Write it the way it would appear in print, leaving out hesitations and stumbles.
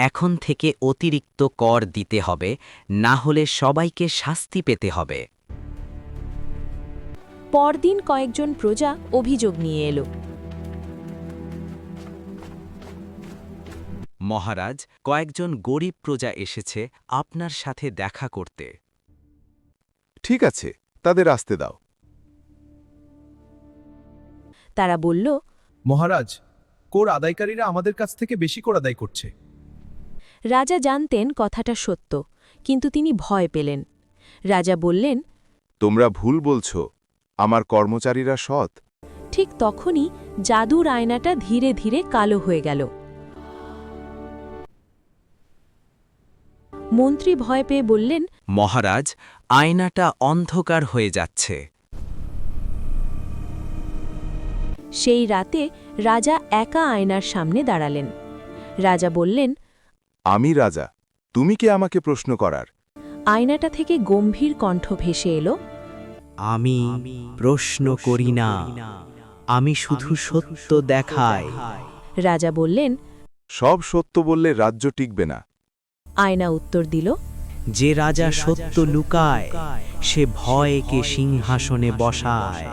এখন থেকে অতিরিক্ত কর দিতে হবে, না হলে সবাইকে শাস্তি পেতে হবে। পরদিন কয়েকজন প্রজা অভিযোগ নিয়ে এলো। মহারাজ, কয়েকজন গরিব প্রজা এসেছে আপনার সাথে দেখা করতে। ঠিক আছে, তাদের আসতে দাও। তারা বলল, মহারাজ, কর আদায়কারীরা আমাদের কাছ থেকে বেশি কর আদায় করছে। রাজা জানতেন কথাটা সত্য, কিন্তু তিনি ভয় পেলেন। রাজা বললেন, তোমরা ভুল বলছ, আমার কর্মচারীরা সৎ। ঠিক তখনই জাদুর আয়নাটা ধীরে ধীরে কালো হয়ে গেল। মন্ত্রী ভয় পেয়ে বললেন, মহারাজ, আয়নাটা অন্ধকার হয়ে যাচ্ছে। সেই রাতে রাজা একা আয়নার সামনে দাঁড়ালেন। রাজা বললেন, আমি রাজা, তুমি কে আমাকে প্রশ্ন করার? আয়নাটা থেকে গম্ভীর কণ্ঠ ভেসে এলো, আমি প্রশ্ন করি না, আমি শুধু সত্য দেখাই। রাজা বললেন, সব সত্য বললে রাজ্য টিকবে না। আয়না উত্তর দিল, যে রাজা সত্য লুকায়, সে ভয়কে সিংহাসনে বসায়।